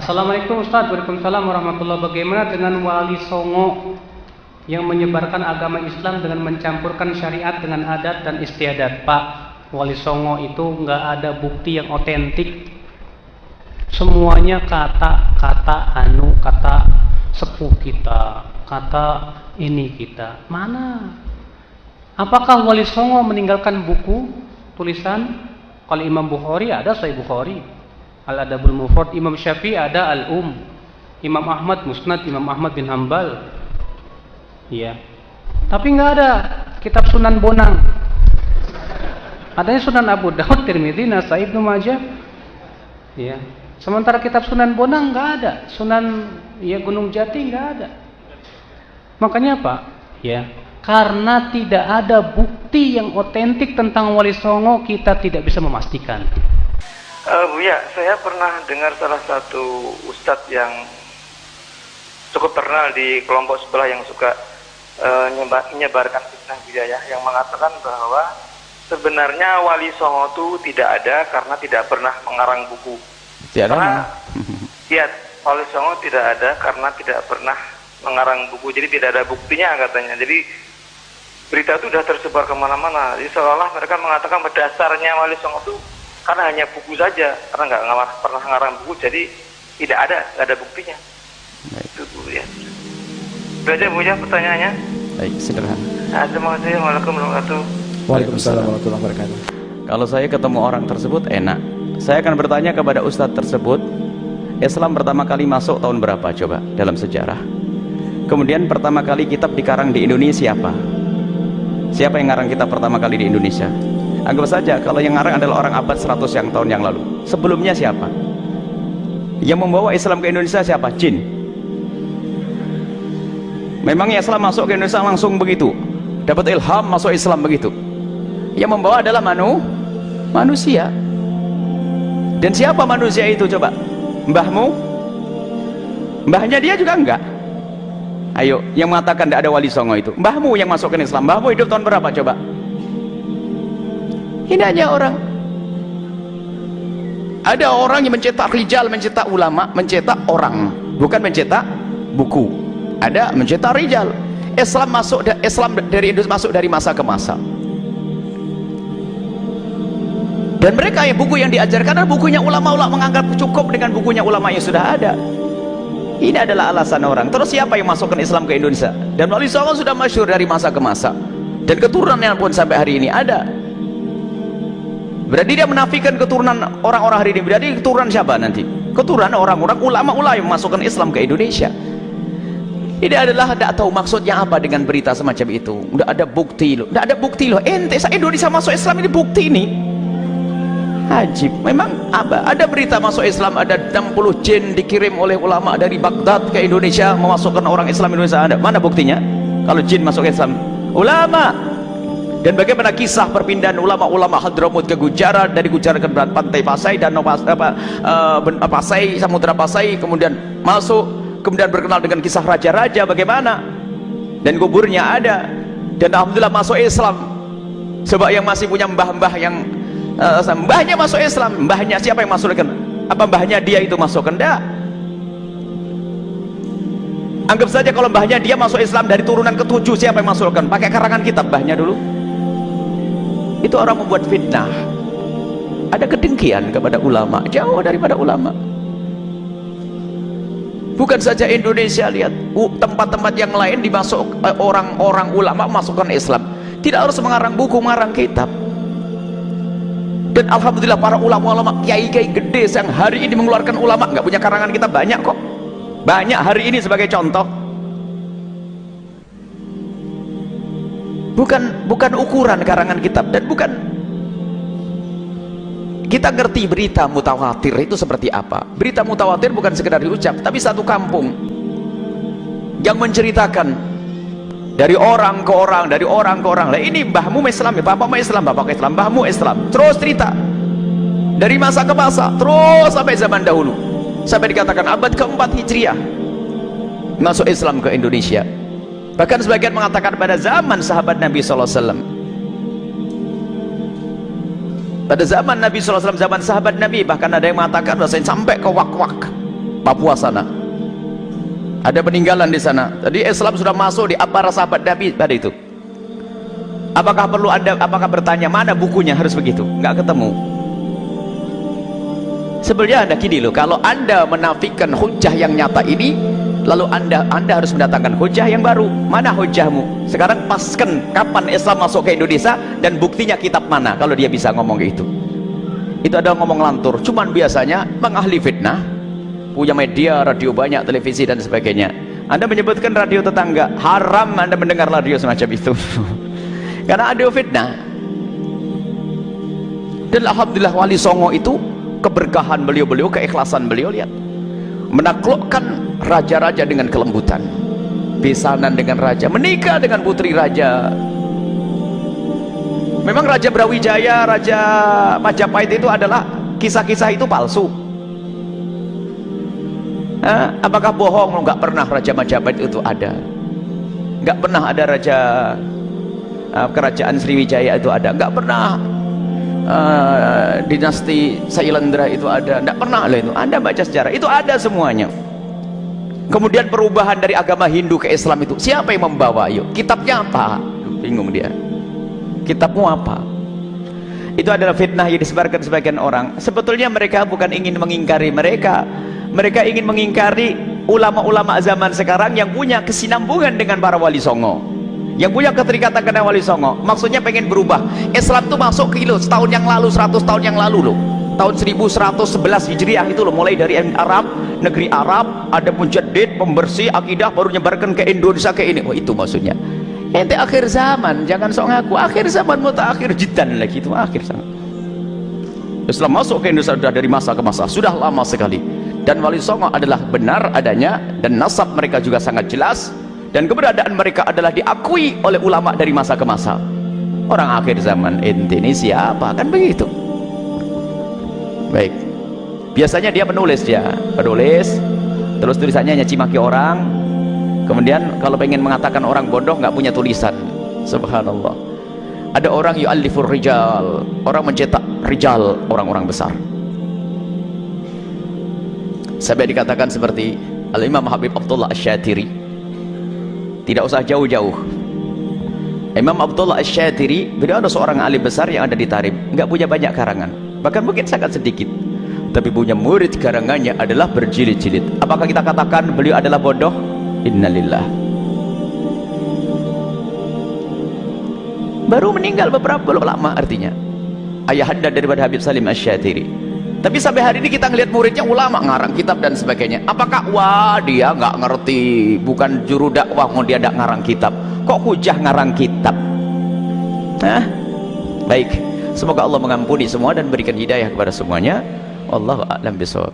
Assalamualaikum Ustaz. Waalaikumsalam warahmatullahi wabarakatuh. Bagaimana dengan wali songo yang menyebarkan agama Islam dengan mencampurkan syariat dengan adat dan istiadat? Pak, wali songo itu nggak ada bukti yang otentik. Semuanya kata sepuh kita, kata ini kita. Mana? Apakah wali songo meninggalkan buku tulisan? Kalau Imam Bukhari ada Sahih Bukhari, Al-Adabul Mufrad. Imam Syafi'i ada Al-Um. Imam Ahmad Musnad Imam Ahmad bin Hambal. Iya. Tapi nggak ada kitab Sunan Bonang. Adanya Sunan Abu Daud, Tirmidzi, Nasai, Ibnu Majah. Iya. Sementara kitab Sunan Bonang nggak ada. Sunan Gunung Jati nggak ada. Makanya apa? Ya. Karena tidak ada bukti yang otentik tentang wali songo, kita tidak bisa memastikan. Buya, saya pernah dengar salah satu ustadz yang cukup terkenal di kelompok sebelah yang suka menyebarkan fitnah bidayah, yang mengatakan bahwa sebenarnya wali songo itu tidak ada karena tidak pernah mengarang buku. Karena ya, wali songo tidak ada karena tidak pernah mengarang buku, jadi tidak ada buktinya katanya. Jadi berita itu sudah tersebar kemana-mana. Jadi seolah mereka mengatakan berdasarnya wali songo itu karena hanya buku saja, karena nggak pernah ngarang buku, jadi nggak ada buktinya. Itu Bu ya. Itu aja Bu ya pertanyaannya. Baik, sederhana. Terima kasih. Waalaikumsalam warahmatullahi wabarakatuh. Waalaikumsalam warahmatullahi wabarakatuh. Kalau saya ketemu orang tersebut enak, saya akan bertanya kepada ustadz tersebut, Islam pertama kali masuk tahun berapa coba dalam sejarah? Kemudian pertama kali kitab dikarang di Indonesia siapa? Siapa yang ngarang kitab pertama kali di Indonesia? Anggap saja kalau yang ngarang adalah orang abad 100 tahun yang lalu. Sebelumnya siapa? Yang membawa Islam ke Indonesia siapa? Jin. Memangnya Islam masuk ke Indonesia langsung begitu? Dapat ilham masuk Islam begitu? Yang membawa adalah manusia. Dan siapa manusia itu coba? Mbahmu? Mbahnya dia juga enggak? Ayo, yang mengatakan tidak ada wali songo itu mbahmu yang masukkan Islam. Mbahmu hidup tahun berapa coba? Ini hanya orang. Ada orang yang mencetak rijal, mencetak ulama, mencetak orang, bukan mencetak buku. Ada mencetak rijal. Islam dari Indonesia masuk dari masa ke masa. Dan mereka yang buku yang diajarkan adalah bukunya ulama-ulama, menganggap cukup dengan bukunya ulama yang sudah ada. Ini adalah alasan orang. Terus siapa yang masukkan Islam ke Indonesia? Dan wali songo sudah masyhur dari masa ke masa. Dan keturunannya pun sampai hari ini ada. Berarti dia menafikan keturunan orang-orang hari ini. Berarti keturunan siapa nanti? Keturunan orang-orang ulama-ulama yang masukkan Islam ke Indonesia. Ini adalah tidak tahu maksudnya apa dengan berita semacam itu. Tidak ada bukti loh. Tidak ada bukti loh. Ente Indonesia masuk Islam ini bukti ini. Ajib. Memang ada berita masuk Islam, ada 60 jin dikirim oleh ulama dari Baghdad ke Indonesia memasukkan orang Islam Indonesia. Ada mana buktinya kalau jin masuk Islam? Ulama. Dan bagaimana kisah perpindahan ulama-ulama Hadramut ke Gujarat, dari Gujarat ke pantai Pasai dan Pasai, Samudra Pasai, kemudian masuk, kemudian berkenal dengan kisah raja-raja bagaimana, dan kuburnya ada, dan alhamdulillah masuk Islam. Sebab yang masih punya mbah-mbah yang mbahnya masuk Islam. Mbahnya siapa yang masukkan? Apa mbahnya dia itu masukkan? Enggak. Anggap saja kalau mbahnya dia masuk Islam dari turunan ke-7, siapa yang masukkan? Pakai karangan kitab mbahnya dulu. Itu orang membuat fitnah. Ada kedengkian kepada ulama, jauh daripada ulama. Bukan saja Indonesia, lihat tempat-tempat yang lain dimasuk orang-orang ulama masukkan Islam. Tidak harus mengarang buku, mengarang kitab. Dan alhamdulillah para ulama-ulama kiai-kiai gede yang hari ini mengeluarkan ulama nggak punya karangan kitab banyak kok. Banyak hari ini sebagai contoh. Bukan ukuran karangan kitab, dan bukan. Kita ngerti berita mutawatir itu seperti apa. Berita mutawatir bukan sekedar diucap, tapi satu kampung yang menceritakan dari orang ke orang, dari orang ke orang. Lah ini mbahmu Islam ya, bapakmu Islam, bapakku Islam, mbahmu Islam. Terus cerita dari masa ke masa, terus sampai zaman dahulu, sampai dikatakan abad ke-4 Hijriah masuk Islam ke Indonesia. Bahkan sebagian mengatakan pada zaman sahabat Nabi SAW. Pada zaman Nabi SAW, zaman sahabat Nabi, bahkan ada yang mengatakan bahwasanya sampai ke wak-wak Papua sana. Ada peninggalan di sana. Jadi Islam sudah masuk di para sahabat Nabi pada itu. Apakah perlu apakah bertanya mana bukunya? Harus begitu? Nggak ketemu. Sebenarnya Anda gini loh, kalau Anda menafikan hujah yang nyata ini, lalu anda harus mendatangkan hujah yang baru. Mana hujahmu? Sekarang paskan kapan Islam masuk ke Indonesia dan buktinya kitab mana, kalau dia bisa ngomong gitu. Itu adalah ngomong lantur. Cuman biasanya mengahli fitnah, punya media, radio banyak, televisi dan sebagainya. Anda menyebutkan radio tetangga, haram Anda mendengar radio semacam itu. Karena radio fitnah. Dan alhamdulillah Wali Songo itu keberkahan beliau, keikhlasan beliau, lihat, menaklukkan raja-raja dengan kelembutan, besanan dengan raja, menikah dengan putri raja. Memang Raja Brawijaya, Raja Majapahit itu adalah kisah-kisah itu palsu. Apakah bohong? Nggak pernah Raja Majapahit itu ada, nggak pernah ada Raja Kerajaan Sriwijaya itu ada, nggak pernah dinasti Sailendra itu ada, nggak pernah lah itu. Anda baca sejarah itu ada semuanya. Kemudian perubahan dari agama Hindu ke Islam itu siapa yang membawa? Yuk, kitabnya apa? Bingung dia, kitabmu apa? Itu adalah fitnah yang disebarkan sebagian orang. Sebetulnya mereka bukan ingin mengingkari, mereka ingin mengingkari ulama-ulama zaman sekarang yang punya kesinambungan dengan para Wali Songo, yang punya keterikatan dengan Wali Songo. Maksudnya pengen berubah. Islam tuh masuk ke setahun yang lalu, 100 tahun yang lalu loh, tahun 1111 Hijriah itu loh, mulai dari Arab, negeri Arab, ada mujaddid, pembersih akidah, baru nyebarkan ke Indonesia ke ini. Oh itu maksudnya. Ente akhir zaman, jangan sok ngaku akhir zaman, mutakhir jiddan lagi, itu akhir zaman. Islam masuk ke Indonesia sudah dari masa ke masa, sudah lama sekali. Dan Wali Songo adalah benar adanya, dan nasab mereka juga sangat jelas, dan keberadaan mereka adalah diakui oleh ulama dari masa ke masa. Orang akhir zaman, ente ini siapa? Kan begitu. Baik, biasanya dia penulis, terus tulisannya nyaci maki orang. Kemudian kalau pengen mengatakan orang bodoh, nggak punya tulisan. Subhanallah. Ada orang yu'allifur rijal, orang mencetak rijal, orang-orang besar. Sampai dikatakan seperti Al-Imam Habib Abdullah Asy-Syatiri. Tidak usah jauh-jauh. Imam Abdullah Asy-Syatiri, beliau ada seorang alim besar yang ada di Tarib, nggak punya banyak karangan, bahkan mungkin sangat sedikit, tapi punya murid karangannya adalah berjilid-jilid. Apakah kita katakan beliau adalah bodoh? Innalillah. Baru meninggal beberapa bulan lama, artinya ayahanda daripada Habib Salim Asy-Syatiri. Tapi sampai hari ini kita ngelihat muridnya ulama, ngarang kitab dan sebagainya. Apakah wah dia nggak ngerti, bukan juru dakwah, mau dia nggak ngarang kitab, kok hujah ngarang kitab? Baik, semoga Allah mengampuni semua dan berikan hidayah kepada semuanya. Wallahu a'lam bishawab.